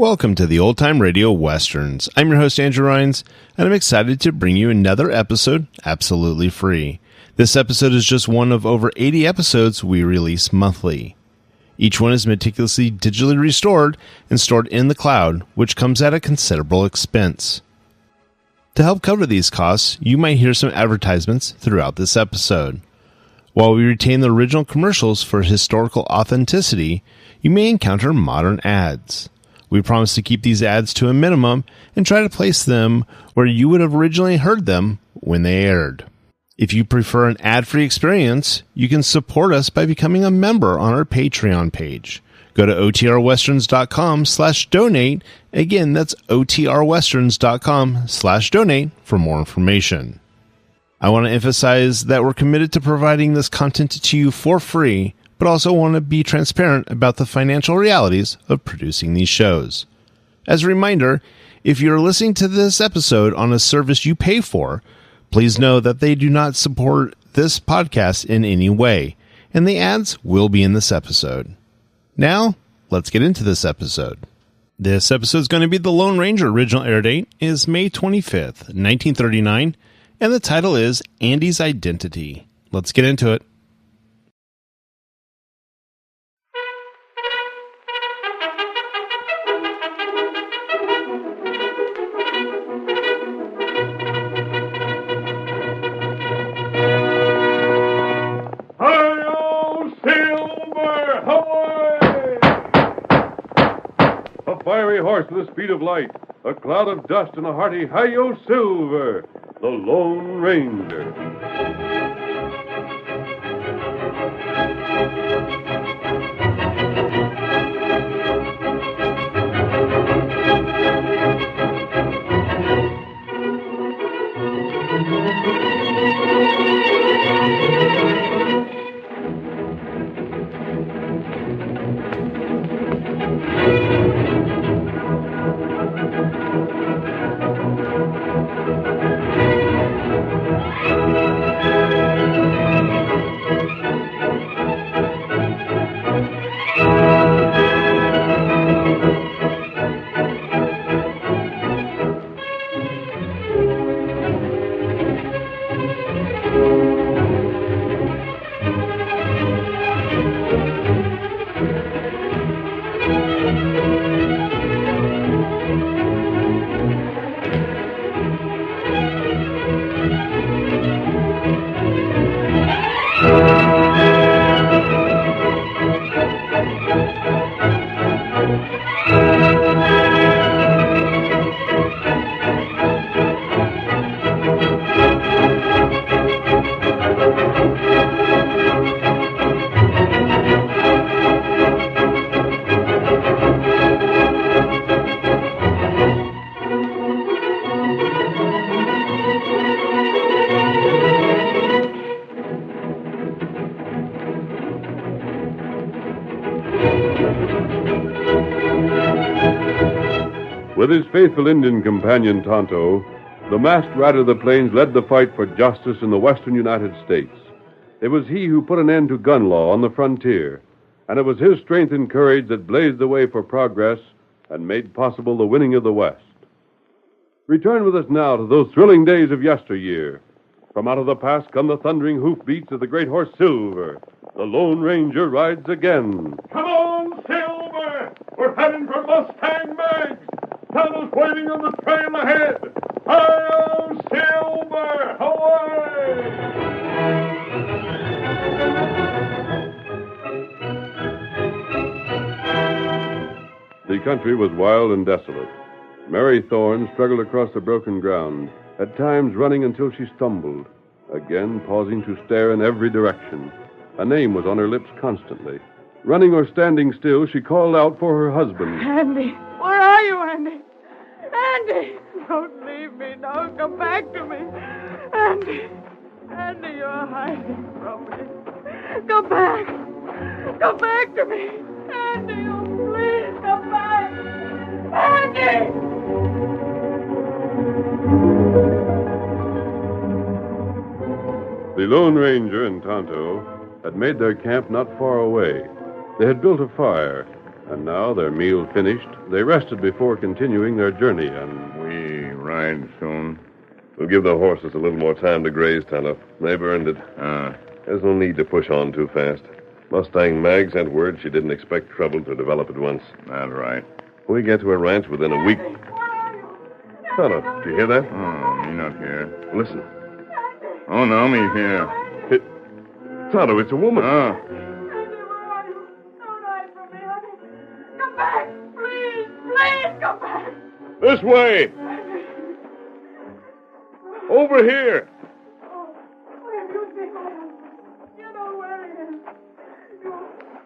Welcome to the Old Time Radio Westerns. I'm your host, Andrew Rhynes, and I'm excited to bring you another episode absolutely free. This episode is just one of over 80 episodes we release monthly. Each one is meticulously digitally restored and stored in the cloud, which comes at a considerable expense. To help cover these costs, you might hear some advertisements throughout this episode. While we retain the original commercials for historical authenticity, you may encounter modern ads. We promise to keep these ads to a minimum and try to place them where you would have originally heard them when they aired. If you prefer an ad-free experience, you can support us by becoming a member on our Patreon page. Go to otrwesterns.com/donate. Again, that's otrwesterns.com/donate for more information. I want to emphasize that we're committed to providing this content to you for free, but also want to be transparent about the financial realities of producing these shows. As a reminder, if you're listening to this episode on a service you pay for, please know that they do not support this podcast in any way, and the ads will be in this episode. Now, let's get into this episode. This episode is going to be The Lone Ranger. Original air date is May 25th, 1939, and the title is Andy's Identity. Let's get into it. Fiery horse to the speed of light, a cloud of dust, and a hearty Hi-Yo Silver, the Lone Ranger. With his faithful Indian companion, Tonto, the masked rider of the plains led the fight for justice in the western United States. It was he who put an end to gun law on the frontier, and it was his strength and courage that blazed the way for progress and made possible the winning of the West. Return with us now to those thrilling days of yesteryear. From out of the past come the thundering hoofbeats of the great horse Silver. The Lone Ranger rides again. Come on, Silver! We're heading for Mustang Bank! Tunnels waiting on the trail ahead. Hi-yo, Silver! Away! The country was wild and desolate. Mary Thorne struggled across the broken ground, at times running until she stumbled, again pausing to stare in every direction. A name was on her lips constantly. Running or standing still, she called out for her husband. Andy! Where are you, Andy? Andy! Don't leave me. Don't come back to me. Andy! Andy, you're hiding from me. Come back. Come back to me. Andy, oh, please come back. Andy! The Lone Ranger and Tonto had made their camp not far away. They had built a fire, And now, their meal finished, they rested before continuing their journey, and... We ride soon. We'll give the horses a little more time to graze, Tonto. They've earned it. There's no need to push on too fast. Mustang Mag sent word she didn't expect trouble to develop at once. That's right. We get to her ranch within a week. Tonto, do you hear that? Oh, me not here. Listen. Oh, no, me here. Tonto, it's a woman. Oh. Andy, where are you? Don't hide from me, honey. Come back, please, please, come back. This way. Over here. Oh, where have you seen my husband? You know where he is.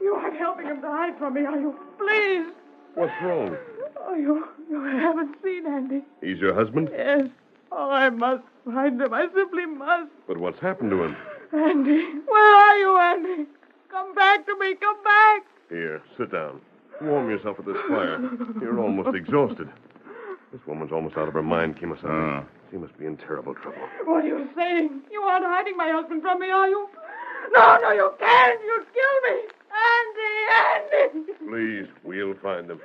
You aren't helping him to hide from me, are you? Please. What's wrong? Oh, you haven't seen Andy. He's your husband? Yes. Oh, I must find him. I simply must. But what's happened to him? Andy, where are you, Andy? Come back to me. Come back. Here, sit down. Warm yourself at this fire. You're almost exhausted. This woman's almost out of her mind, Kimasabi. She must be in terrible trouble. What are you saying? You aren't hiding my husband from me, are you? No, you can't. You'll kill me. Andy! Please, we'll find him.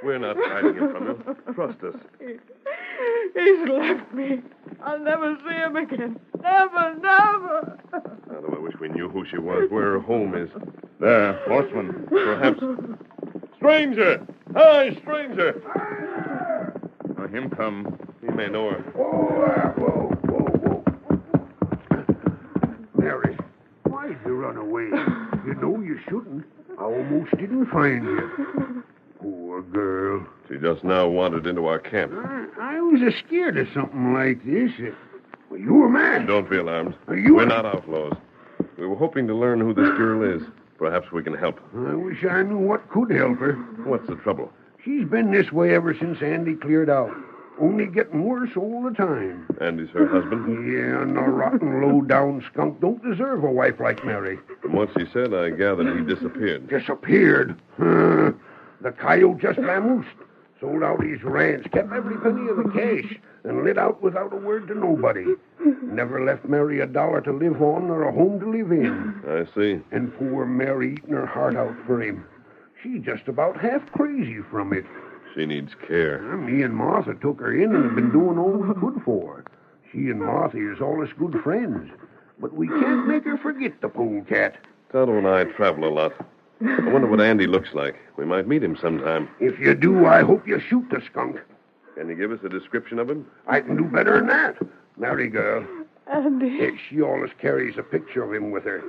We're not hiding him from you. Trust us. He's left me. I'll never see him again. Never. Although I wish we knew who she was, where her home is. There, horseman. Perhaps. Stranger! Hi, stranger! Let him come. He may know her. Whoa. Mary, why'd you run away? You know you shouldn't. I almost didn't find you. Poor girl. She just now wandered into our camp. I was scared of something like this. Well, you were mad. Don't be alarmed. You We're not outlaws. We were hoping to learn who this girl is. Perhaps we can help. I wish I knew what could help her. What's the trouble? She's been this way ever since Andy cleared out. Only getting worse all the time. Andy's her husband? Yeah, and a rotten, low-down skunk don't deserve a wife like Mary. From what she said, I gathered he disappeared. Disappeared? The coyote just vamoosed. Sold out his ranch, kept every penny of the cash, and lit out without a word to nobody. Never left Mary $1 to live on or a home to live in. I see. And poor Mary eating her heart out for him. She's just about half crazy from it. She needs care. Me and Martha took her in and have been doing all we could for her. She and Martha is all us good friends. But we can't make her forget the polecat. Tonto and I travel a lot. I wonder what Andy looks like. We might meet him sometime. If you do, I hope you shoot the skunk. Can you give us a description of him? I can do better than that. Mary girl. Andy. She always carries a picture of him with her.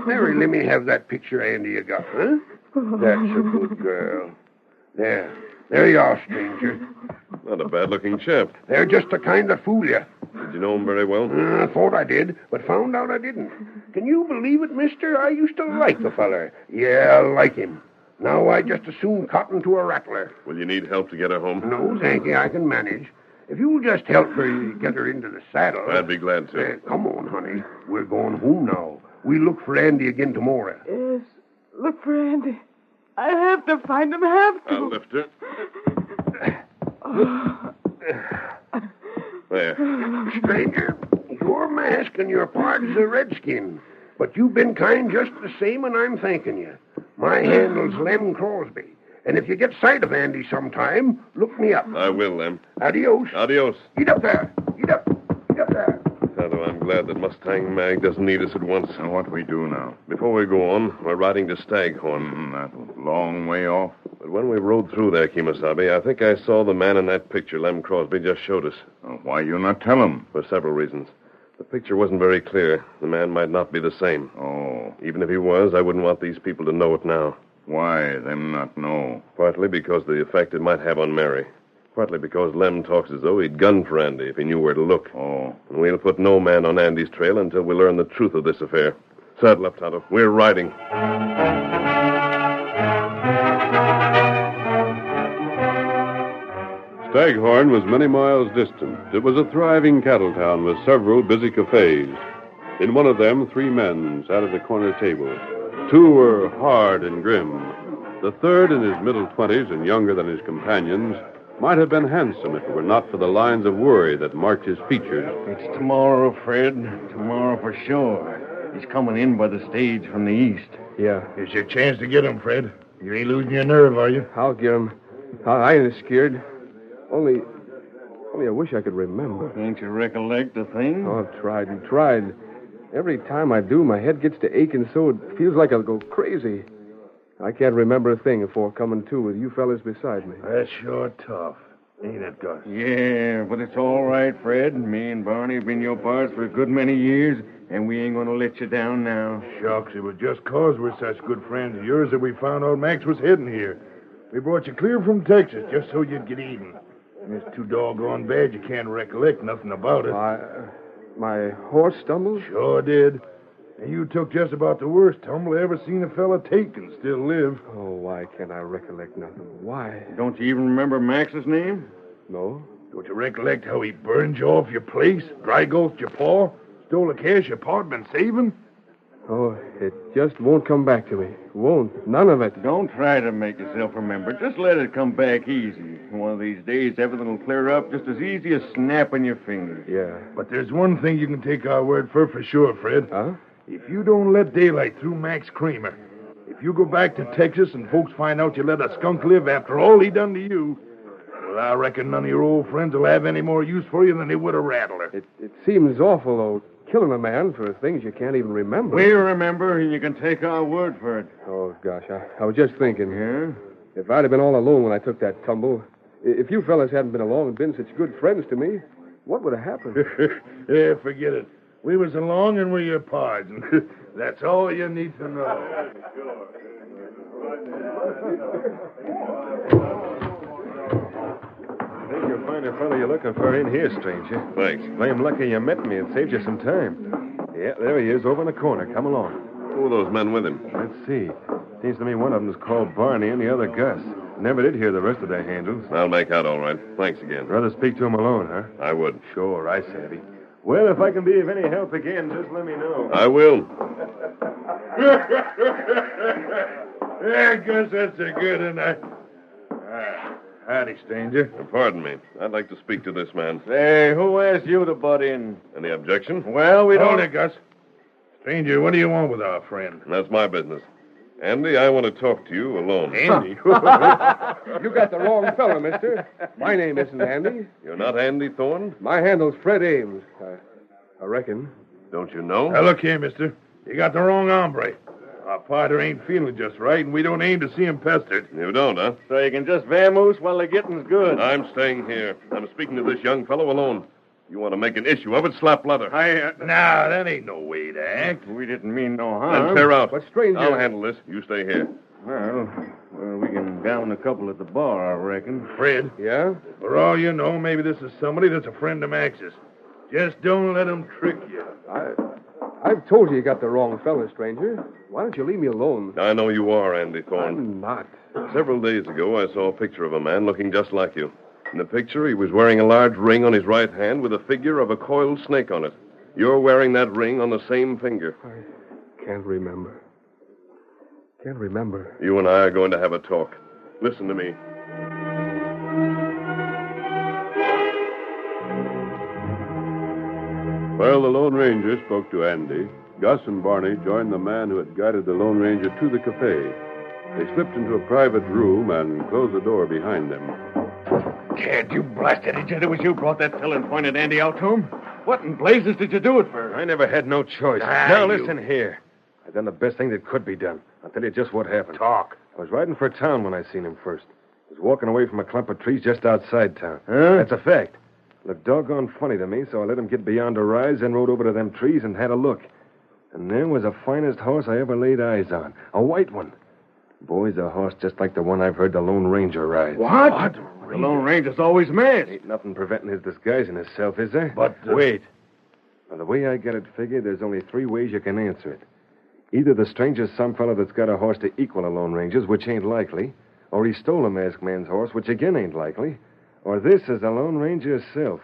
Mary, let me have that picture Andy you got, huh? That's a good girl. There you are, stranger. Not a bad-looking chap. They're just the kind that fool you. Did you know him very well? I thought I did, but found out I didn't. Can you believe it, mister? I used to like the feller. Yeah, I like him. Now I just as soon cotton to a rattler. Will you need help to get her home? No, thank you. I can manage. If you'll just help her get her into the saddle... I'd be glad to. Come on, honey. We're going home now. We'll look for Andy again tomorrow. Yes, look for Andy. I have to find him, have to. I'll lift her. There. Stranger, your mask and your part's a redskin. But you've been kind just the same, and I'm thanking you. My handle's Lem Crosby. And if you get sight of Andy sometime, look me up. I will, Lem. Adios. Adios. Eat up there. Eat up. Eat up there. Tonto, I'm glad that Mustang Mag doesn't need us at once. And what we do now? Before we go on, we're riding to Staghorn. That was a long way off. But when we rode through there, Kimasabi, I think I saw the man in that picture Lem Crosby just showed us. Why you not tell him? For several reasons. The picture wasn't very clear. The man might not be the same. Oh. Even if he was, I wouldn't want these people to know it now. Why them not know? Partly because of the effect it might have on Mary. Partly because Lem talks as though he'd gun for Andy if he knew where to look. Oh. And we'll put no man on Andy's trail until we learn the truth of this affair. Saddle up, Tonto. We're riding. Staghorn was many miles distant. It was a thriving cattle town with several busy cafes. In one of them, 3 men sat at a corner table. 2 were hard and grim. The third, in his middle 20s and younger than his companions, might have been handsome if it were not for the lines of worry that marked his features. It's tomorrow, Fred. Tomorrow for sure. He's coming in by the stage from the east. Yeah. It's your chance to get him, Fred. You ain't losing your nerve, are you? I'll get him. I ain't scared. Only I wish I could remember. Can't you recollect a thing? Oh, I've tried and tried. Every time I do, my head gets to aching so it feels like I'll go crazy. I can't remember a thing before coming to with you fellas beside me. That's sure tough, ain't it, Gus? Yeah, but it's all right, Fred. Me and Barney have been your parts for a good many years, and we ain't going to let you down now. Shucks, it was just 'cause we're such good friends of yours that we found out Max was heading here. We brought you clear from Texas just so you'd get even. And it's too doggone bad you can't recollect nothing about it. My horse stumbled? Sure did. And you took just about the worst tumble I ever seen a fella take and still live. Oh, why can't I recollect nothing? Why? Don't you even remember Max's name? No. Don't you recollect how he burned you off your place, dry gulched your paw, stole the cash your pa had been saving? Oh, it just won't come back to me. Won't. None of it. Don't try to make yourself remember. Just let it come back easy. One of these days, everything will clear up just as easy as snapping your fingers. Yeah. But there's one thing you can take our word for sure, Fred. Huh? If you don't let daylight through Max Kramer, if you go back to Texas and folks find out you let a skunk live after all he done to you, well, I reckon none of your old friends will have any more use for you than they would a rattler. It seems awful, though, killing a man for things you can't even remember. We remember, and you can take our word for it. Oh, gosh, I was just thinking. Yeah? If I'd have been all alone when I took that tumble, if you fellas hadn't been along and been such good friends to me, what would have happened? Yeah, forget it. We was along and we're your pals, and that's all you need to know. I think you'll find the fellow you're looking for in here, stranger. Thanks. Blame lucky you met me. It saved you some time. Yeah, there he is, over in the corner. Come along. Who are those men with him? Let's see. Seems to me one of them's called Barney and the other Gus. Never did hear the rest of their handles. I'll make out all right. Thanks again. Rather speak to him alone, huh? I would. Sure, I savvy. Well, if I can be of any help again, just let me know. I will. Yeah, Gus, that's a good one. Howdy, stranger. Pardon me. I'd like to speak to this man. Say, who asked you to butt in? Any objection? Well, we Hold don't... it, Gus. Stranger, what do you want with our friend? That's my business. Andy, I want to talk to you alone. Andy? You got the wrong fellow, mister. My name isn't Andy. You're not Andy Thorne? My handle's Fred Ames. I reckon. Don't you know? Now, look here, mister. You got the wrong hombre. Our partner ain't feeling just right, and we don't aim to see him pestered. You don't, huh? So you can just vamoose while the getting's good. I'm staying here. I'm speaking to this young fellow alone. You want to make an issue of it, slap leather. Nah, that ain't no way to act. We didn't mean no harm. Then clear out. But stranger... I'll handle this. You stay here. Well, we can down a couple at the bar, I reckon. Fred, Yeah? for all you know, maybe this is somebody that's a friend of Max's. Just don't let him trick you. I've told you got the wrong fellow, stranger. Why don't you leave me alone? I know you are, Andy Thorne. I'm not. Several days ago, I saw a picture of a man looking just like you. In the picture, he was wearing a large ring on his right hand with a figure of a coiled snake on it. You're wearing that ring on the same finger. I can't remember. Can't remember. You and I are going to have a talk. Listen to me. While the Lone Ranger spoke to Andy, Gus and Barney joined the man who had guided the Lone Ranger to the cafe. They slipped into a private room and closed the door behind them. Gad, you blasted idiot. It was you brought that fellow and pointed Andy out to him. What in blazes did you do it for? I never had no choice. Now, listen here. I done the best thing that could be done. I'll tell you just what happened. Talk. I was riding for town when I seen him first. He was walking away from a clump of trees just outside town. Huh? That's a fact. Looked doggone funny to me, so I let him get beyond a rise, then rode over to them trees and had a look. And there was the finest horse I ever laid eyes on. A white one. Boy's a horse just like the one I've heard the Lone Ranger ride. What? The Lone Ranger's always masked. Ain't nothing preventing his disguising himself, is there? But, Wait. Now, the way I got it figured, there's only three ways you can answer it. Either the stranger's some fellow that's got a horse to equal a Lone Ranger's, which ain't likely, or he stole a masked man's horse, which again ain't likely, or this is the Lone Ranger himself.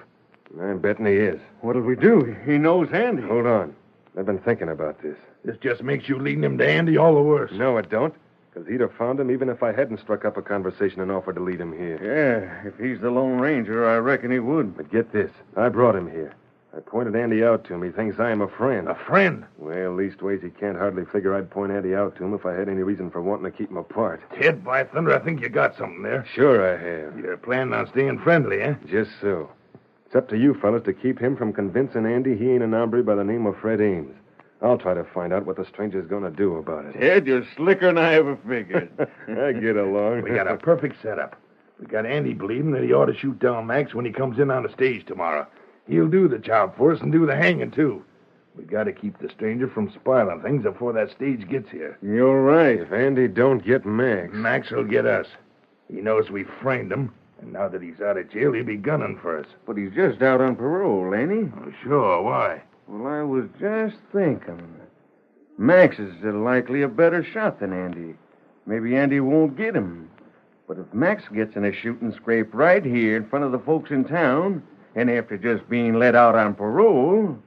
I'm betting he is. What'll we do? He knows Andy. Hold on. I've been thinking about this. this just makes you leading him to Andy all the worse. No, it don't. Because he'd have found him even if I hadn't struck up a conversation and offered to lead him here. Yeah, if he's the Lone Ranger, I reckon he would. But get this. I brought him here. I pointed Andy out to him. He thinks I am a friend. A friend? Well, leastways, he can't hardly figure I'd point Andy out to him if I had any reason for wanting to keep him apart. Ted, by thunder, I think you got something there. Sure I have. You're planning on staying friendly, eh? Just so. It's up to you fellas to keep him from convincing Andy he ain't an hombre by the name of Fred Ames. I'll try to find out what the stranger's going to do about it. Ted, you're slicker than I ever figured. I get along. We got a perfect setup. We got Andy believing that he ought to shoot down Max when he comes in on the stage tomorrow. He'll do the job for us and do the hanging, too. We got to keep the stranger from spoiling things before that stage gets here. You're right. If Andy don't get Max... Max will get us. He knows we framed him, and now that he's out of jail, he'll be gunning for us. But he's just out on parole, ain't he? Oh, sure, why? Well, I was just thinking. Max is likely a better shot than Andy. Maybe Andy won't get him. But if Max gets in a shooting scrape right here in front of the folks in town, and after just being let out on parole,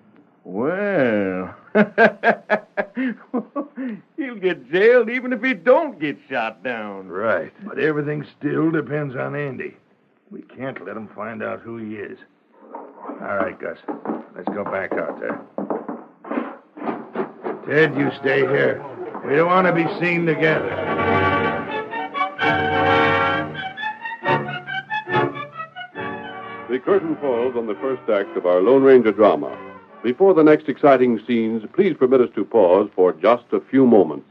well, he'll get jailed even if he don't get shot down. Right. But everything still depends on Andy. We can't let him find out who he is. All right, Gus. Let's go back out there. Ted, you stay here. We don't want to be seen together. The curtain falls on the first act of our Lone Ranger drama. Before the next exciting scenes, please permit us to pause for just a few moments.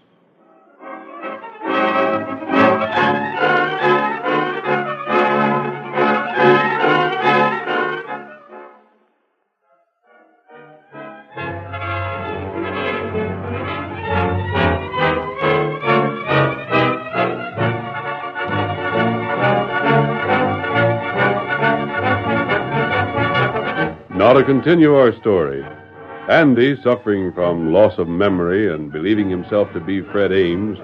Now to continue our story. Andy, suffering from loss of memory and believing himself to be Fred Ames,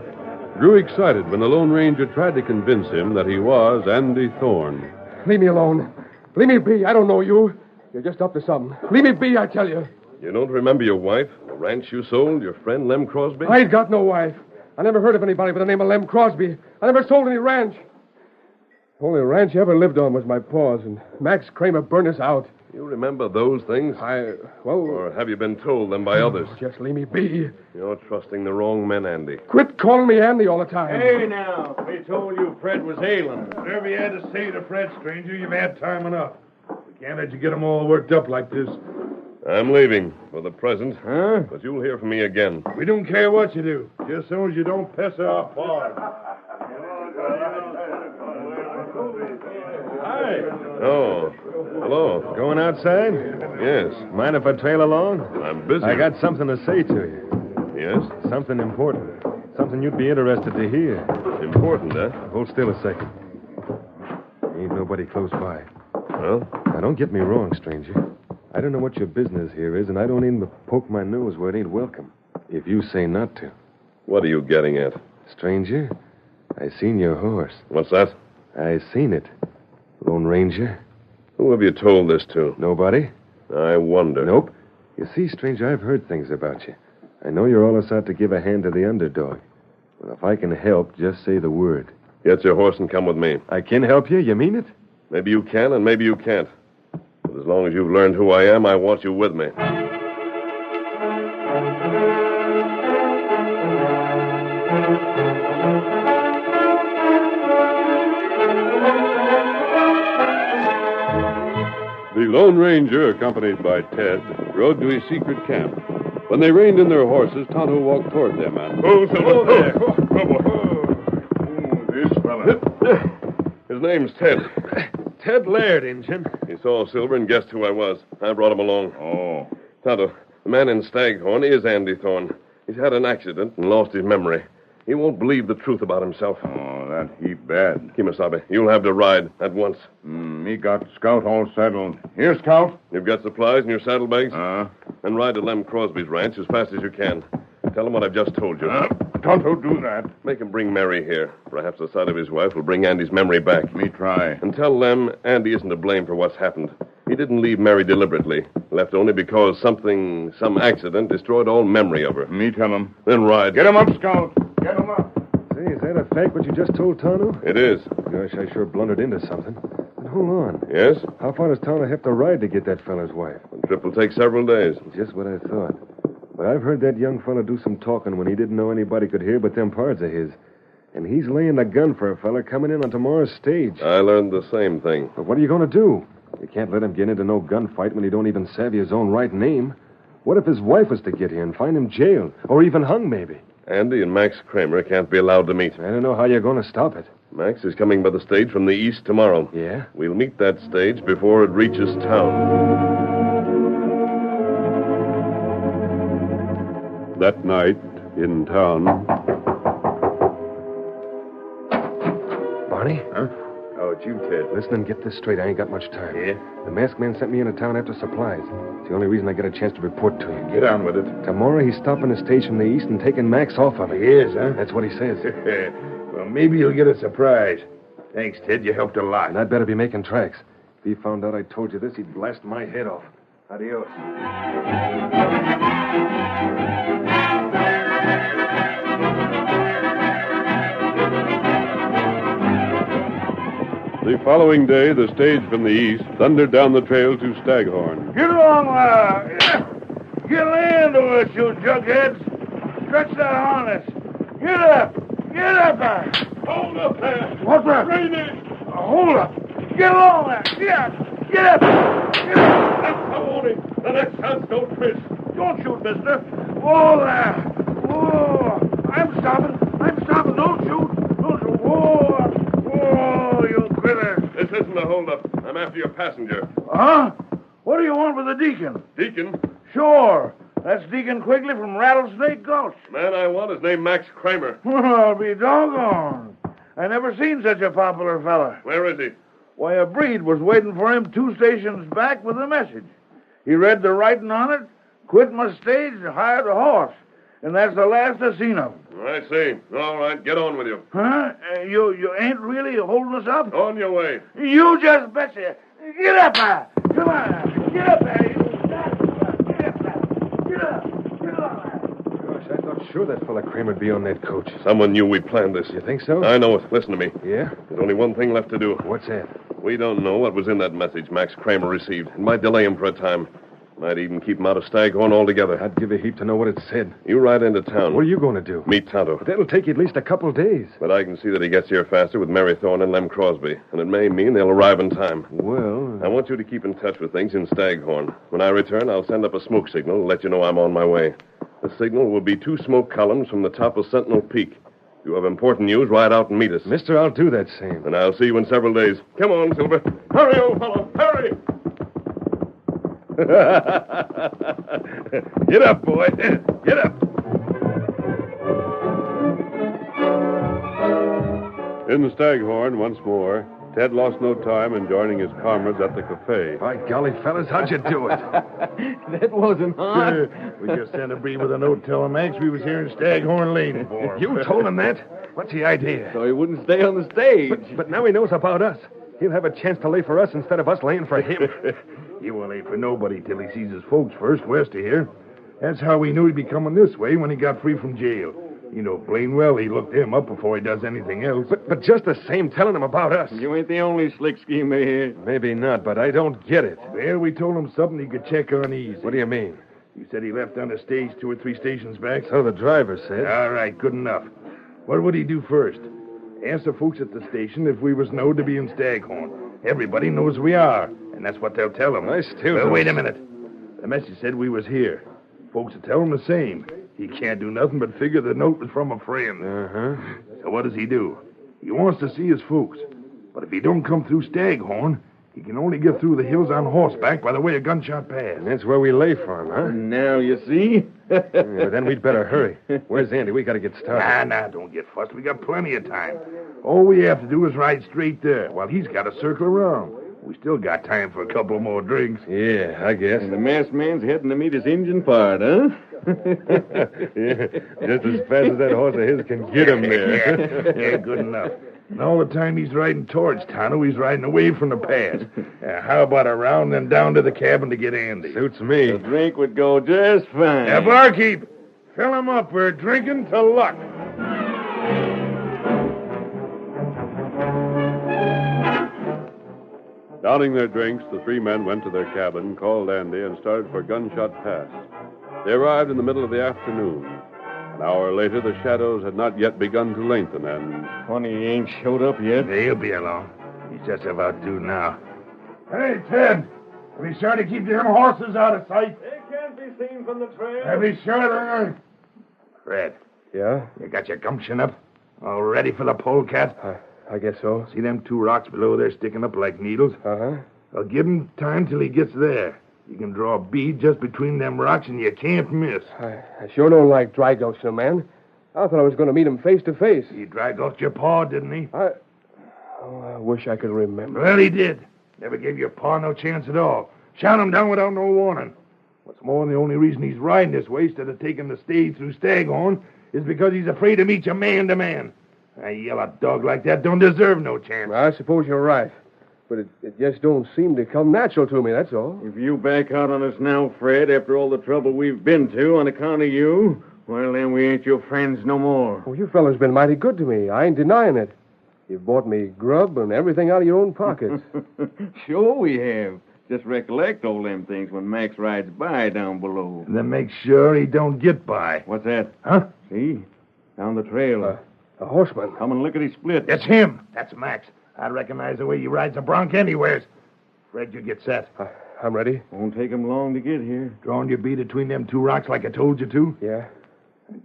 grew excited when the Lone Ranger tried to convince him that he was Andy Thorne. Leave me alone. Leave me be. I don't know you. You're just up to something. Leave me be, I tell you. You don't remember your wife, the ranch you sold, your friend Lem Crosby? I ain't got no wife. I never heard of anybody by the name of Lem Crosby. I never sold any ranch. The only ranch I ever lived on was my pa's, and Max Kramer burned us out. You remember those things? Or have you been told them by others? Just leave me be. You're trusting the wrong men, Andy. Quit calling me Andy all the time. Hey, now, they told you Fred was ailing. Whatever you had to say to Fred, stranger, you've had time enough. We can't let you get them all worked up like this. I'm leaving for the present. Huh? But you'll hear from me again. We don't care what you do, just so as you don't pester our paws. Hi. Oh, hello. Going outside? Yes. Mind if I trail along? I'm busy. I got something to say to you. Yes? Something important. Something you'd be interested to hear. Important, huh? Hold still a second. Ain't nobody close by. Well? Now, don't get me wrong, stranger. I don't know what your business here is, and I don't even poke my nose where it ain't welcome. If you say not to. What are you getting at? Stranger, I seen your horse. What's that? I seen it. Lone Ranger. Who have you told this to? Nobody? I wonder. Nope. You see, stranger, I've heard things about you. I know you're always out to give a hand to the underdog. Well, if I can help, just say the word. Get your horse and come with me. I can help you? You mean it? Maybe you can and maybe you can't. But as long as you've learned who I am, I want you with me. The Lone Ranger, accompanied by Ted, rode to his secret camp. When they reined in their horses, Tonto walked toward them and... Oh, Silver. there. This fella. His name's Ted. Ted Laird, Injun. He saw Silver and guessed who I was. I brought him along. Oh. Tonto, the man in Staghorn is Andy Thorne. He's had an accident and lost his memory. He won't believe the truth about himself. Oh, that heap bad. Kimasabe, you'll have to ride at once. Me got Scout all settled. Here, Scout. You've got supplies in your saddlebags? Uh-huh. And ride to Lem Crosby's ranch as fast as you can. Tell him what I've just told you. Tonto, do that. Make him bring Mary here. Perhaps the sight of his wife will bring Andy's memory back. Me try. And tell Lem Andy isn't to blame for what's happened. He didn't leave Mary deliberately. Left only because some accident destroyed all memory of her. Me tell him. Then ride. Get him up, Scout. Get him up. Say, is that a fact what you just told Tonto? It is. Gosh, I sure blundered into something. hold on. Yes? How far does Tonto have to ride to get that fella's wife? The trip will take several days. Just what I thought. But I've heard that young fella do some talking when he didn't know anybody could hear but them parts of his. And he's laying a gun for a fella coming in on tomorrow's stage. I learned the same thing. But what are you going to do? You can't let him get into no gunfight when he don't even savvy his own right name. What if his wife was to get here and find him jailed? Or even hung, maybe? Andy and Max Kramer can't be allowed to meet. I don't know how you're going to stop it. Max is coming by the stage from the east tomorrow. Yeah? We'll meet that stage before it reaches town. That night, in town. Barney? Huh? Oh, it's you, Ted. Listen and get this straight. I ain't got much time. Yeah? The masked man sent me into town after supplies. It's the only reason I get a chance to report to you. Get on with it. Tomorrow he's stopping the stage from the east and taking Max off of me. He is, huh? That's what he says. Well, maybe you'll get a surprise. Thanks, Ted. You helped a lot. And I'd better be making tracks. If he found out I told you this, he'd blast my head off. Adios. The following day, the stage from the east thundered down the trail to Staghorn. Get along, Get land over us, you jugheads. Stretch that harness. Get up. Get up. Hold up there! What's that? Hold up. Get along there. Get up. Get up. Get up. That's the warning. The next chance don't miss. Don't shoot, mister. Whoa there. Whoa. I'm stopping. Don't shoot. Don't shoot. Whoa, you critter. This isn't a holdup. I'm after your passenger. Huh? What do you want with the deacon? Deacon? Sure. That's Deacon Quigley from Rattlesnake Gulch. Man I want is named Max Kramer. Well, I'll be doggone. I never seen such a popular fella. Where is he? Why, a breed was waiting for him 2 stations back with a message. He read the writing on it, quit my stage, and hired a horse. And that's the last I seen of him. I see. All right, get on with you. Huh? You ain't really holding us up? On your way. You just betcha. Get up there. Come on. Get up there. Get up there. Get up. Get up. Gosh, I thought sure that fella Kramer'd be on that coach. Someone knew we planned this. You think so? I know it. Listen to me. Yeah? There's only one thing left to do. What's that? We don't know what was in that message Max Kramer received. It might delay him for a time. Might even keep him out of Staghorn altogether. I'd give a heap to know what it said. You ride into town. What are you going to do? Meet Tonto. That'll take you at least a couple days. But I can see that he gets here faster with Mary Thorne and Lem Crosby. And it may mean they'll arrive in time. Well... I want you to keep in touch with things in Staghorn. When I return, I'll send up a smoke signal to let you know I'm on my way. The signal will be 2 smoke columns from the top of Sentinel Peak. If you have important news, ride out and meet us. Mister, I'll do that same. And I'll see you in several days. Come on, Silver. Hurry, old fellow. Hurry! Get up, boy. Get up. In Staghorn once more, Ted lost no time in joining his comrades at the cafe. By golly, fellas, how'd you do it? That wasn't hard. We just sent a breed with a note telling Max we was here in Staghorn Lane for him. You told him that? What's the idea? So he wouldn't stay on the stage. But now he knows about us. He'll have a chance to lay for us instead of us laying for him. He won't lay for nobody till he sees his folks first west of here. That's how we knew he'd be coming this way when he got free from jail. You know, plain well he looked him up before he does anything else. But just the same, telling him about us. You ain't the only slick schemer here. Maybe not, but I don't get it. Well, we told him something he could check on easy. What do you mean? He said he left on the stage 2 or 3 stations back. So the driver said. All right, good enough. What would he do first? Ask the folks at the station if we was known to be in Staghorn. Everybody knows we are, and that's what they'll tell him. I still Well, don't... wait a minute. The message said we was here. Folks will tell him the same. He can't do nothing but figure the note was from a friend. Uh-huh. So what does he do? He wants to see his folks. But if he don't come through Staghorn, he can only get through the hills on horseback by the way a gunshot passed. And that's where we lay for him, huh? Now you see. Yeah, then we'd better hurry. Where's Andy? We got to get started. Nah, don't get fussed. We got plenty of time. All we have to do is ride straight there, while he's got to circle around. We still got time for a couple more drinks. Yeah, I guess. And the masked man's heading to meet his engine part, huh? Yeah, just as fast as that horse of his can get him there. Yeah, good enough. And all the time he's riding towards Tano, he's riding away from the pass. How about around and down to the cabin to get Andy? Suits me. The drink would go just fine. Now, barkeep, fill him up. We're drinking to luck. Downing their drinks, the three men went to their cabin, called Andy, and started for Gunshot Pass. They arrived in the middle of the afternoon. An hour later, the shadows had not yet begun to lengthen, and... Funny he ain't showed up yet. He'll be along. He's just about due now. Hey, Ted. Be sure to keep them horses out of sight. They can't be seen from the trail. Be sure they're... Fred, Yeah? you got your gumption up? All ready for the polecat? I guess so. See them two rocks below there sticking up like needles? Uh-huh. I'll give him time till he gets there. You can draw a bead just between them rocks, and you can't miss. I sure don't like dry gulch, no man. I thought I was going to meet him face to face. He dragged off your paw, didn't he? I wish I could remember. Well, he did. Never gave your paw no chance at all. Shot him down without no warning. What's more, the only reason he's riding this way instead of taking the stage through Staghorn is because he's afraid to meet you man to man. A yellow dog like that don't deserve no chance. I suppose you're right. But it just don't seem to come natural to me, that's all. If you back out on us now, Fred, after all the trouble we've been to on account of you, well, then we ain't your friends no more. Well, you fellas been mighty good to me. I ain't denying it. You've bought me grub and everything out of your own pockets. Sure we have. Just recollect all them things when Max rides by down below. Then make sure he don't get by. What's that? Huh? See? Down the trail. A horseman. Come and look at his split. That's him. That's Max. I'd recognize the way he rides a bronc anywheres. Fred, you get set. I'm ready. Won't take him long to get here. Drawing your bead between them two rocks like I told you to? Yeah.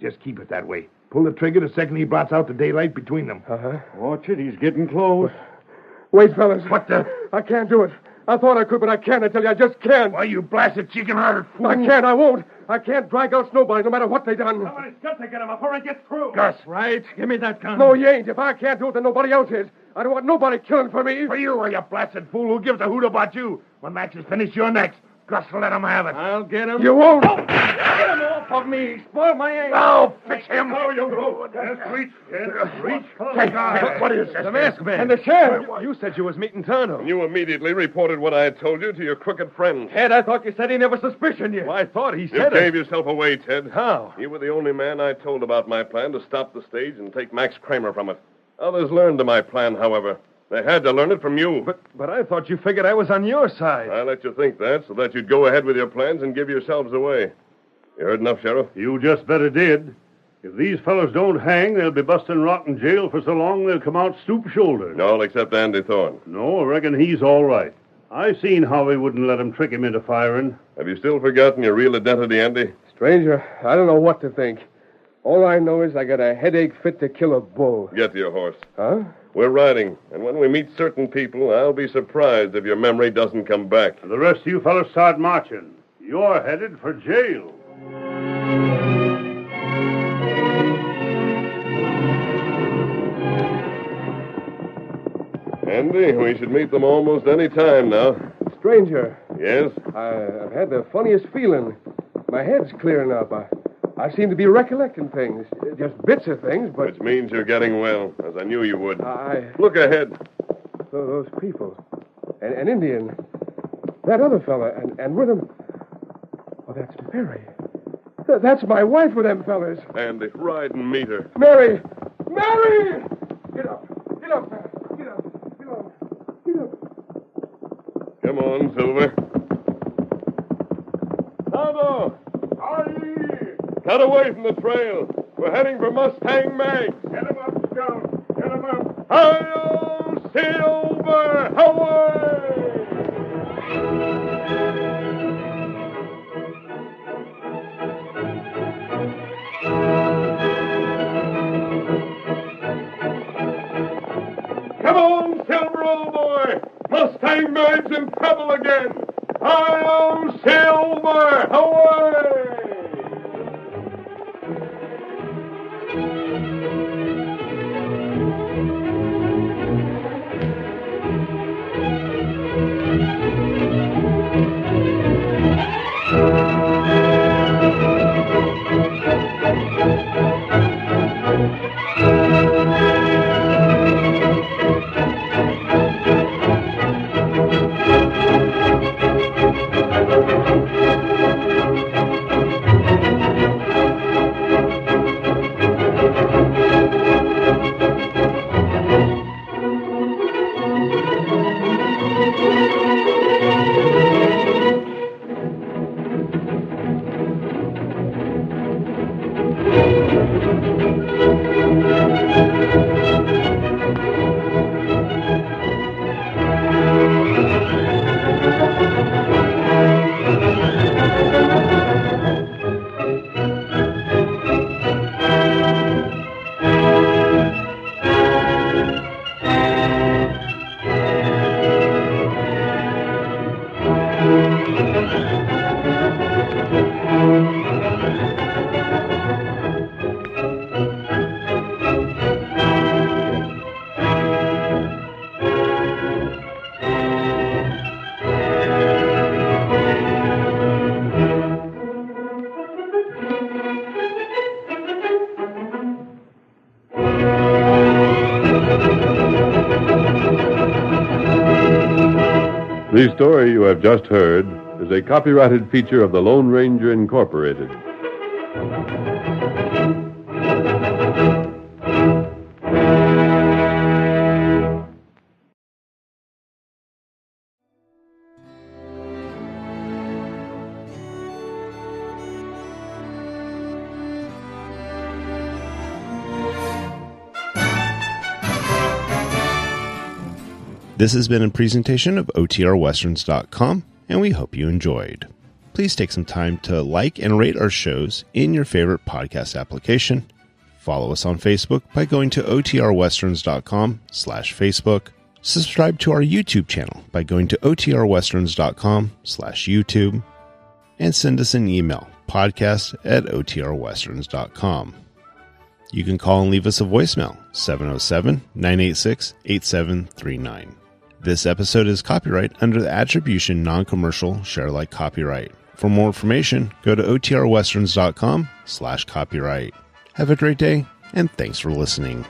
Just keep it that way. Pull the trigger the second he blots out the daylight between them. Uh-huh. Watch it. He's getting close. Wait, fellas. What the? I can't do it. I thought I could, but I can't. I tell you, I just can't. Why, you blasted chicken-hearted fool. I can't. I won't. I can't drag out nobody, no matter what they done. Somebody's got to get him before he gets through. Gus. Right. Give me that gun. No, you ain't. If I can't do it, then nobody else is. I don't want nobody killing for me. For you, or you blasted fool. Who gives a hoot about you? When Max is finished, you're next. Gus will let him have it. I'll get him. You won't. Get him off of me. Spoil my aim. Oh, fix him. Oh, you go. Reach. Reach. Hey, what is this? The masked man. And the sheriff. You said you was meeting Turner. And you immediately reported what I had told you to your crooked friends. Ted, I thought you said he never suspicioned you. Well, I thought he You said gave yourself away, Ted. How? You were the only man I told about my plan to stop the stage and take Max Kramer from it. Others learned of my plan, however. They had to learn it from you. But I thought you figured I was on your side. I let you think that so that you'd go ahead with your plans and give yourselves away. You heard enough, Sheriff? You just better did. If these fellows don't hang, they'll be busting rot in jail for so long they'll come out stoop-shouldered. All except Andy Thorne. No, I reckon he's all right. I seen how he wouldn't let him trick him into firing. Have you still forgotten your real identity, Andy? Stranger, I don't know what to think. All I know is I got a headache fit to kill a bull. Get to your horse. Huh? We're riding, and when we meet certain people, I'll be surprised if your memory doesn't come back. And the rest of you fellows start marching. You're headed for jail. Andy, we should meet them almost any time now. Stranger, Yes? I've had the funniest feeling. My head's clearing up. I seem to be recollecting things. Just bits of things, but... Which means you're getting well, as I knew you would. I... Look ahead. Those people. An Indian. That other fella. And with him... Oh, that's Mary. That's my wife with them fellas. Andy, ride and meet her. Mary! Mary! Get up. Get up, man. Get up. Get up. Get up. Come on, Silver. Tonto! Cut away from the trail. We're heading for Mustang Mag. Get him up, Scout. Get him up. Hi-yo, Silver! Away! Come on, Silver, old boy! Mustang Mag's in trouble again! Hi-yo, Silver! Away! story you have just heard is a copyrighted feature of the Lone Ranger Incorporated. This has been a presentation of OTRWesterns.com, and we hope you enjoyed. Please take some time to like and rate our shows in your favorite podcast application. Follow us on Facebook by going to OTRWesterns.com/Facebook. Subscribe to our YouTube channel by going to OTRWesterns.com/YouTube. And send us an email, podcast@OTRWesterns.com. You can call and leave us a voicemail, 707-986-8739. This episode is copyright under the Attribution Non-Commercial Share-alike copyright. For more information, go to OTRWesterns.com/copyright. Have a great day, and thanks for listening.